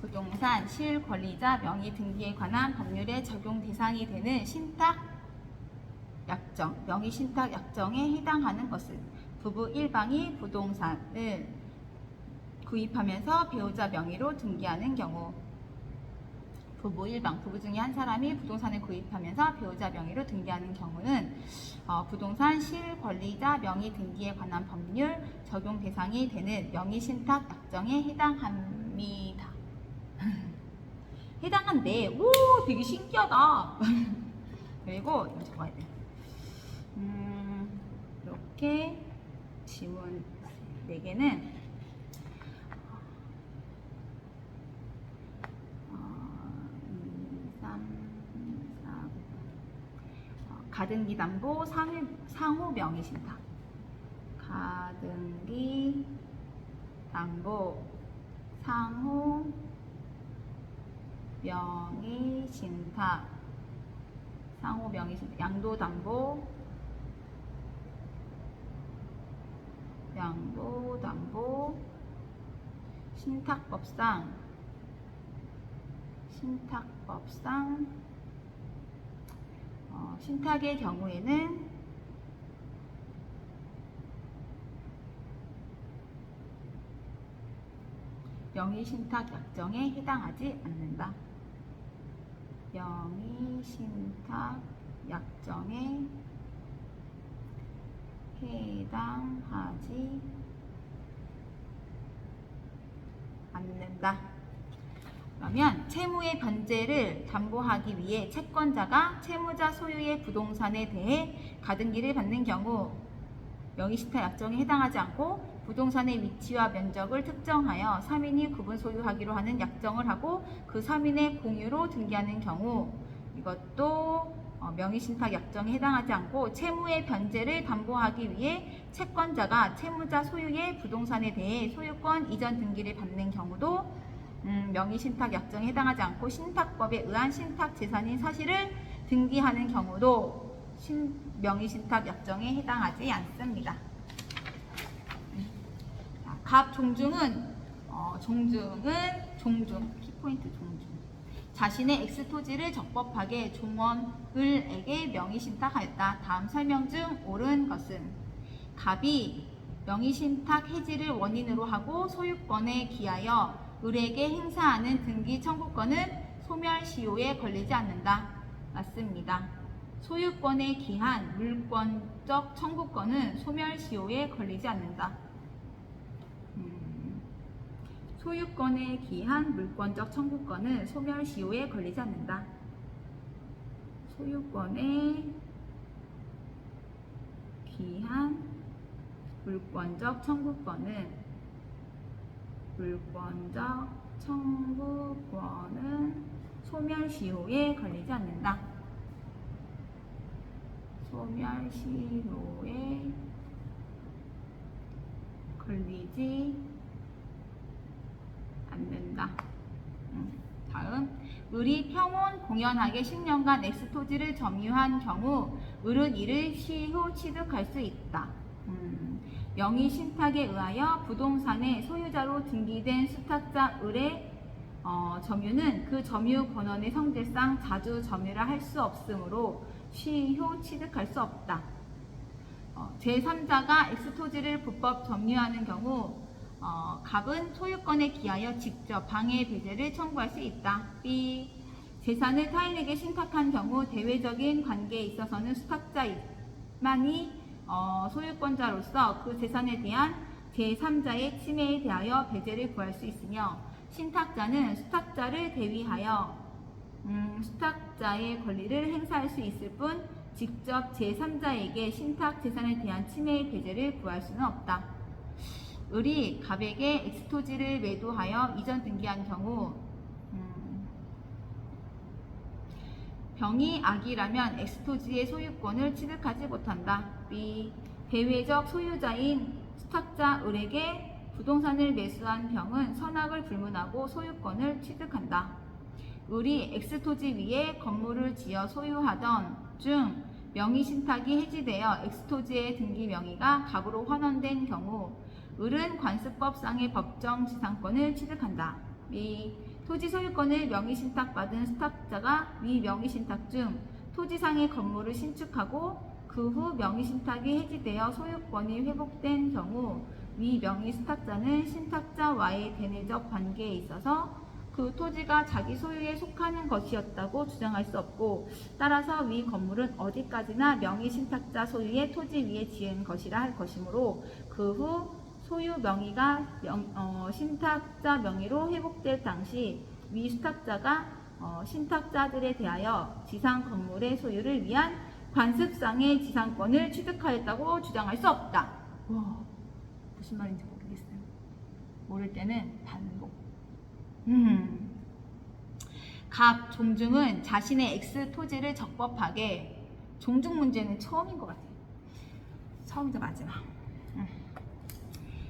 부동산 실권리자 명의 등기에 관한 법률의 적용 대상이 되는 신탁 약정, 명의 신탁 약정에 해당하는 것은 부부 일방이 부동산을 구입하면서 배우자 명의로 등기하는 경우, 부부 일방, 부부 중에 한 사람이 부동산을 구입하면서 배우자 명의로 등기하는 경우는 부동산 실권리자 명의 등기에 관한 법률 적용 대상이 되는 명의 신탁 약정에 해당합니다. 해당한데, 오, 되게 신기하다. 그리고 이거 적어야 돼. 이렇게 지문 4개는 2, 3, 4, 가등기 담보 상호 명의 신탁. 가등기 담보 상호 명의 신탁. 상호 명의 신탁. 양도 담보 신탁법상 신탁의 경우에는 명의 신탁 약정에 해당하지 않는다. 명의 신탁 약정에 해당하지 않는다. 그러면 채무의 변제를 담보하기 위해 채권자가 채무자 소유의 부동산에 대해 가등기를 받는 경우 명의 신탁 약정에 해당하지 않고 부동산의 위치와 면적을 특정하여 3인이 구분 소유하기로 하는 약정을 하고 그 3인의 공유로 등기하는 경우 이것도 명의 신탁 약정에 해당하지 않고 채무의 변제를 담보하기 위해 채권자가 채무자 소유의 부동산에 대해 소유권 이전 등기를 받는 경우도 명의 신탁 약정에 해당하지 않고 신탁법에 의한 신탁 재산인 사실을 등기하는 경우도 명의 신탁 약정에 해당하지 않습니다. 갑 종중은 키포인트 종중. 자신의 X토지를 적법하게 종원을에게 명의 신탁하였다. 다음 설명 중 옳은 것은 갑이 명의 신탁 해지를 원인으로 하고 소유권에 기하여 을에게 행사하는 등기 청구권은 소멸시효에 걸리지 않는다. 맞습니다. 소유권에 기한 물권적 청구권은 소멸시효에 걸리지 않는다. 소유권에 기한 물권적 청구권은 소멸시효에 걸리지 않는다. 소유권에 기한 물권적 청구권은 소멸시효에 걸리지 않는다. 소멸시효에 걸리지 않는다. 다음, 을이 평온 공연하게 10년간 X토지를 점유한 경우 을은 이를 시효 취득할 수 있다. 명의 신탁에 의하여 부동산의 소유자로 등기된 수탁자 을의 점유는 그 점유 권원의 성질상 자주 점유를 할 수 없으므로 시효 취득할 수 없다. 제3자가 X토지를 불법 점유하는 경우 갑은 소유권에 기하여 직접 방해 배제를 청구할 수 있다. B. 재산을 타인에게 신탁한 경우 대외적인 관계에 있어서는 수탁자만이 소유권자로서 그 재산에 대한 제3자의 침해에 대하여 배제를 구할 수 있으며 신탁자는 수탁자를 대위하여 수탁자의 권리를 행사할 수 있을 뿐 직접 제3자에게 신탁 재산에 대한 침해의 배제를 구할 수는 없다. 을이 갑에게 X토지를 매도하여 이전 등기한 경우 병이 악이라면 X토지의 소유권을 취득하지 못한다. B. 대외적 소유자인 수탁자 을에게 부동산을 매수한 병은 선악을 불문하고 소유권을 취득한다. 을이 X토지 위에 건물을 지어 소유하던 중 명의 신탁이 해지되어 X토지의 등기 명의가 갑으로 환원된 경우 을은 관습법상의 법정 지상권을 취득한다. 미 토지 소유권을 명의신탁받은 수탁자가 위 명의신탁 중 토지상의 건물을 신축하고 그 후 명의신탁이 해지되어 소유권이 회복된 경우 위 명의수탁자는 신탁자와의 대내적 관계에 있어서 그 토지가 자기 소유에 속하는 것이었다고 주장할 수 없고, 따라서 위 건물은 어디까지나 명의신탁자 소유의 토지 위에 지은 것이라 할 것이므로 그 후 소유 명의가 신탁자 명의로 회복될 당시 위 수탁자가 신탁자들에 대하여 지상 건물의 소유를 위한 관습상의 지상권을 취득하였다고 주장할 수 없다. 와, 무슨 말인지 모르겠어요. 모를 때는 반복. 갑 종중은 자신의 X 토지를 적법하게, 종중 문제는 처음인 것 같아요. 처음이자 마지막.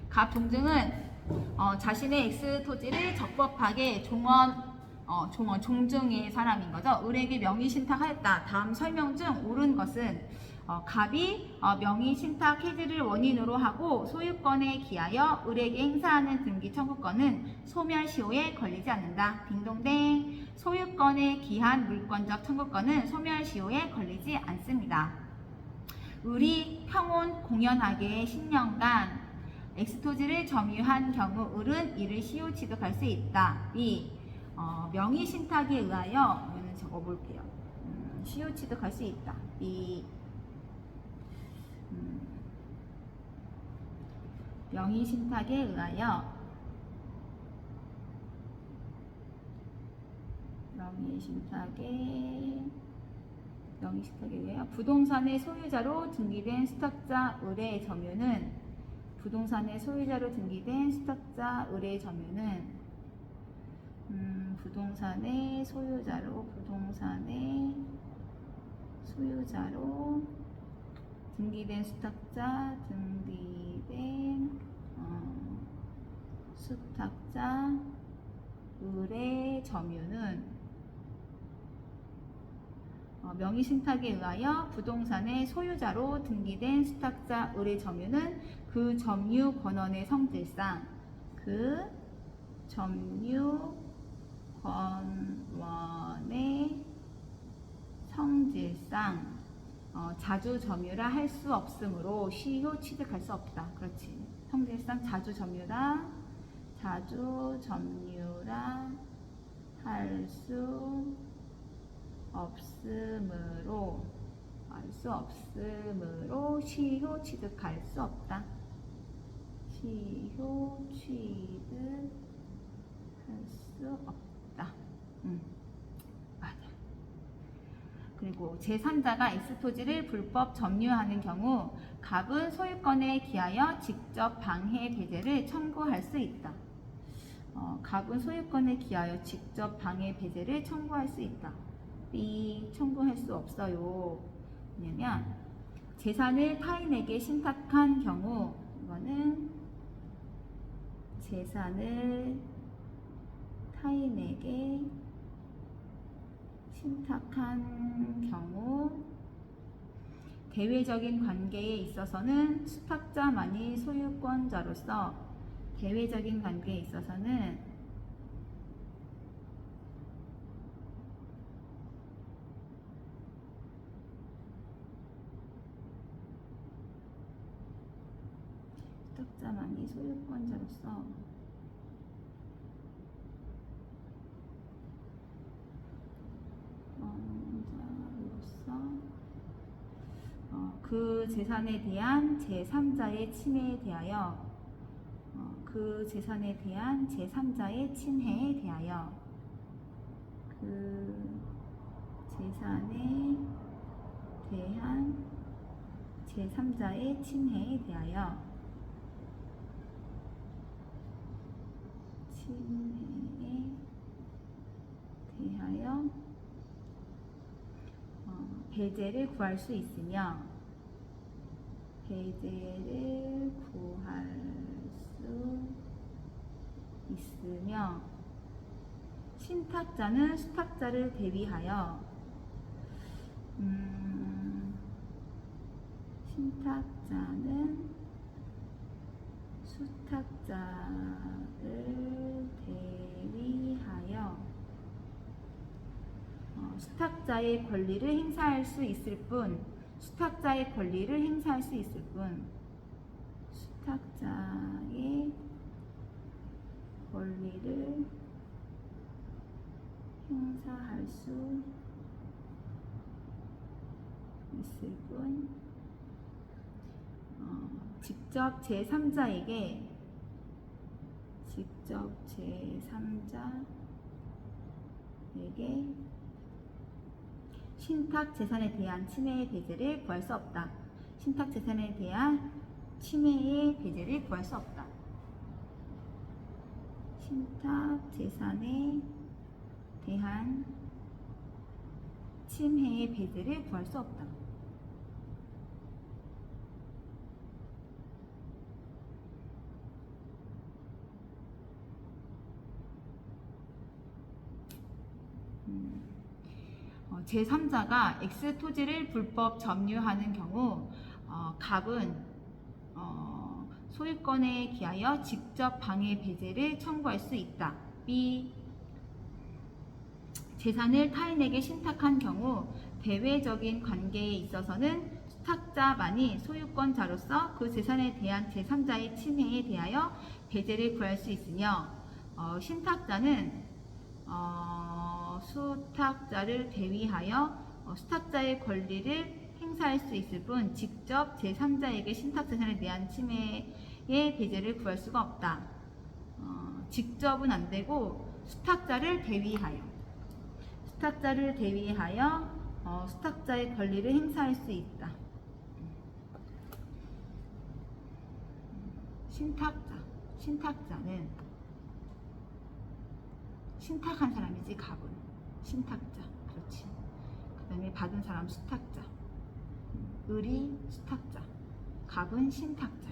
갑 종중은 자신의 X 토지를 적법하게 종중의 사람인 거죠. 을에게 명의신탁하였다. 다음 설명 중 옳은 것은 갑이 명의신탁 해지를 원인으로 하고 소유권에 기하여 을에게 행사하는 등기 청구권은 소멸시효에 걸리지 않는다. 딩동댕. 소유권에 기한 물권적 청구권은 소멸시효에 걸리지 않습니다. 을이 평온 공연하게 10년간 X토지를 점유한 경우 을은 이를 시효 취득할 수 있다. 이 명의신탁에 의하여, 이거는 적어볼게요. 시효 취득할 수 있다. 이 명의신탁에 의하여 부동산의 소유자로 등기된 수탁자 을의 점유는 부동산의 소유자로 등기된 수탁자 을의 점유는 명의신탁에 의하여 부동산의 소유자로 등기된 수탁자 을의 점유는 그 점유 권원의 성질상 자주 점유라 할 수 없으므로 시효 취득할 수 없다. 그렇지. 성질상 자주 점유라 할 수 없으므로 시효 취득할 수 없다. 맞아. 그리고 제3자가 X토지를 불법 점유하는 경우 갑은 소유권에 기하여 직접 방해 배제를 청구할 수 있다. 갑은 소유권에 기하여 직접 방해 배제를 청구할 수 있다. B 청구할 수 없어요. 왜냐면 재산을 타인에게 신탁한 경우, 이거는 재산을 타인에게 신탁한 경우 대외적인 관계에 있어서는 수탁자만이 소유권자로서 그 재산에 대한 제3자의 침해에 대하여 배제를 구할 수 있으며 신탁자는 수탁자를 대비하여 수탁자는 수탁자를 대위하여 수탁자의 권리를 행사할 수 있을 뿐, 수탁자의 권리를 행사할 수 있을 뿐, 수탁자의 권리를 행사할 수 있을 뿐, 직접 제3자에게 신탁 재산에 대한 침해의 배제를 구할 수 없다. 신탁 재산에 대한 침해의 배제를 구할 수 없다. 신탁 재산에 대한 침해의 배제를 구할 수 없다. 제3자가 X 토지를 불법 점유하는 경우 갑은 소유권에 기하여 직접 방해 배제를 청구할 수 있다. B. 재산을 타인에게 신탁한 경우 대외적인 관계에 있어서는 수탁자만이 소유권자로서 그 재산에 대한 제3자의 침해에 대하여 배제를 구할 수 있으며 신탁자는 수탁자를 대위하여 수탁자의 권리를 행사할 수 있을 뿐 직접 제3자에게 신탁재산에 대한 침해의 배제를 구할 수가 없다. 직접은 안 되고 수탁자를 대위하여 수탁자의 권리를 행사할 수 있다. 신탁자는 신탁한 사람이지. 갑은 신탁자. 그렇지. 그 다음에 받은 사람 수탁자. 을이 수탁자. 갑은 신탁자.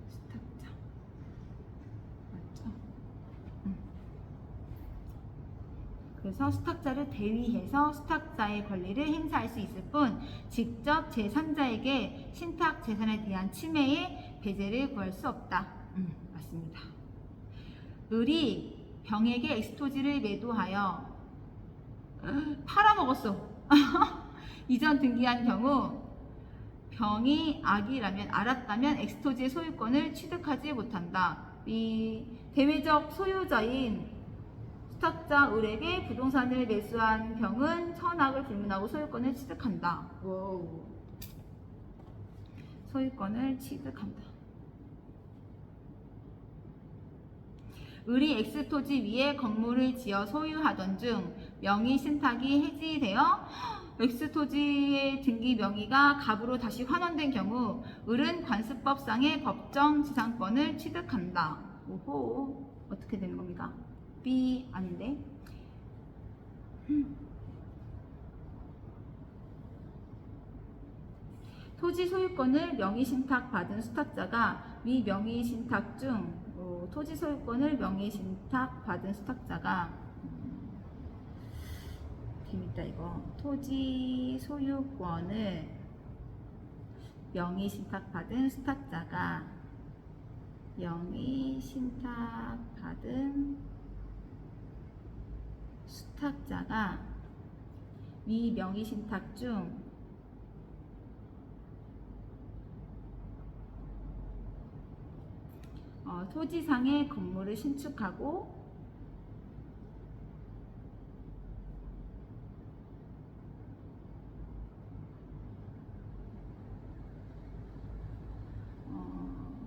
수탁자. 맞죠? 그래서 수탁자를 대위해서 수탁자의 권리를 행사할 수 있을 뿐 직접 제3자에게 신탁 재산에 대한 침해의 배제를 구할 수 없다. 맞습니다. 을이 병에게 X토지를 매도하여 팔아먹었어. 이전 등기한 경우 병이 알았다면 X토지의 소유권을 취득하지 못한다. 이 대외적 소유자인 수탁자 을에게 부동산을 매수한 병은 천악을 불문하고 소유권을 취득한다. 오. 소유권을 취득한다. 을이 X토지 위에 건물을 지어 소유하던 중 명의 신탁이 해지되어 X토지의 등기 명의가 갑으로 다시 환원된 경우 을은 관습법상의 법정 지상권을 취득한다. 오호, 어떻게 되는 겁니까? B 아닌데? 토지 소유권을 명의신탁 받은 수탁자가 위 명의신탁 중 토지 소유권을 명의신탁 받은 수탁자가 재밌다 이거. 토지 소유권을 명의신탁 받은 수탁자가 위 명의신탁 중 토지상의 건물을 신축하고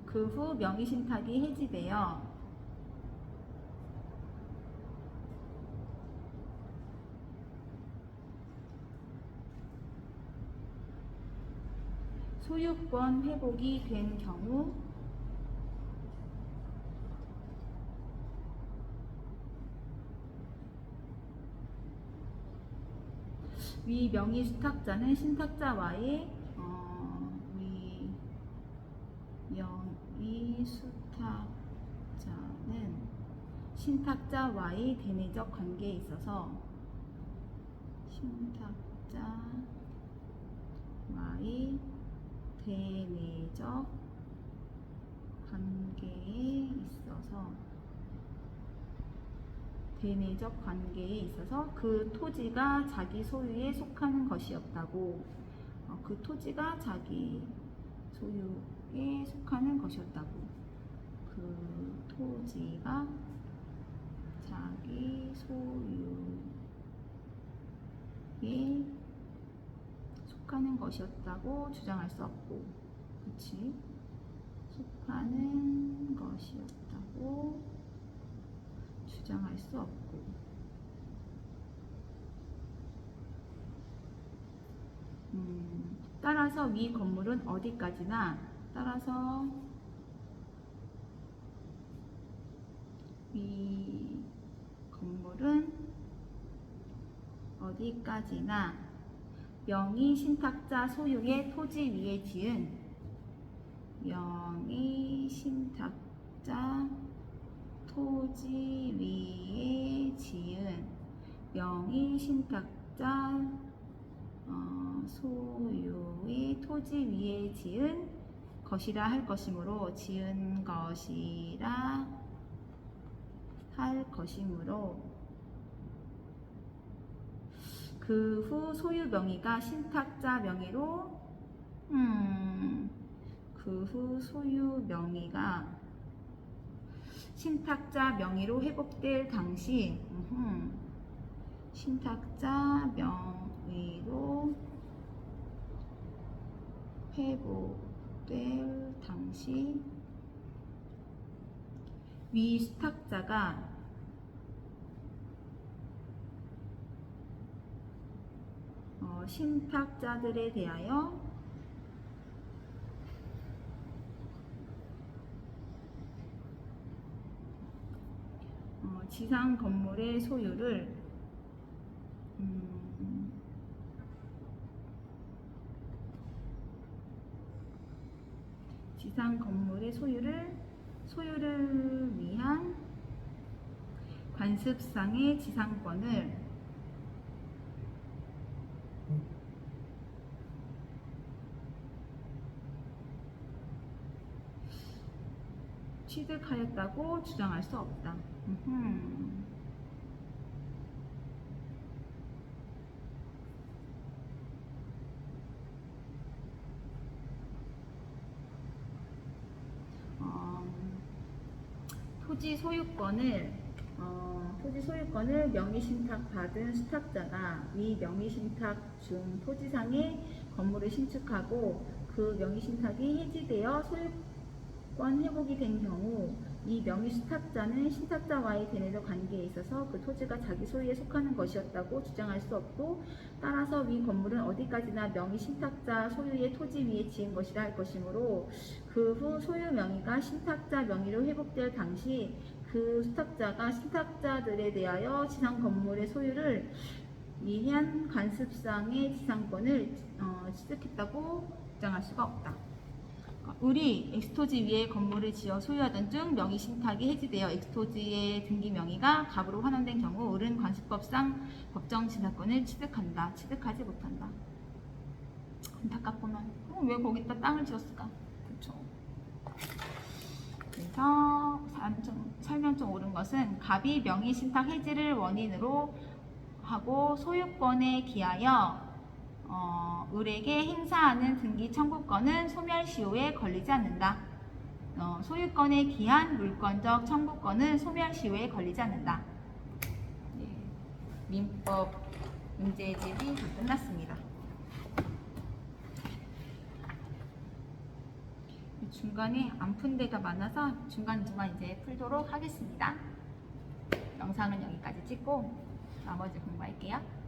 그 후 명의신탁이 해지되어 소유권 회복이 된 경우 위 명의수탁자는 신탁자와의 신탁자와의 대내적 관계에 있어서 신탁자와의 대내적 관계에 있어서 그 토지가 자기 소유에 속하는 것이었다고. 그 토지가 자기 소유에 속하는 것이었다고. 그 토지가 자기 소유에 속하는 것이었다고 주장할 수 없고, 그치? 속하는 것이었다고 주장할 수 없고. 따라서 위 건물은 어디까지나 명의 신탁자 소유의 토지 위에 지은 명의 신탁자 소유의 토지 위에 지은 것이라 할 것이므로 그 후 소유 명의가 신탁자 명의로 회복될 당시 위 수탁자가 신탁자들에 대하여 지상 건물의 소유를 위한 관습상의 지상권을 취득하였다고 주장할 수 없다. 토지 소유권을 명의신탁 받은 수탁자가 위 명의신탁 중 토지상의 건물을 신축하고 그 명의신탁이 해지되어 소유권 회복이 된 경우 이 명의수탁자는 신탁자와의 대내적 관계에 있어서 그 토지가 자기 소유에 속하는 것이었다고 주장할 수 없고, 따라서 위 건물은 어디까지나 명의신탁자 소유의 토지 위에 지은 것이라 할 것이므로 그 후 소유 명의가 신탁자 명의로 회복될 당시 그 수탁자가 신탁자들에 대하여 지상 건물의 소유를 위한 관습상의 지상권을 취득했다고 주장할 수가 없다. 을이 X토지 위에 건물을 지어 소유하던 중 명의 신탁이 해지되어 X토지의 등기 명의가 갑으로 환원된 경우 을은 관습법상 법정 지상권을 취득하지 못한다. 안타깝구만. 왜 거기다 땅을 지었을까? 그렇죠. 그래서 설명 좀 옳은 것은 갑이 명의 신탁 해지를 원인으로 하고 소유권에 기하여 을에게 행사하는 등기 청구권은 소멸시효에 걸리지 않는다. 소유권에 기한 물권적 청구권은 소멸시효에 걸리지 않는다. 민법 문제집이 다 끝났습니다. 중간에 안 푼 데가 많아서 중간중간 이제 풀도록 하겠습니다. 영상은 여기까지 찍고 나머지 공부할게요.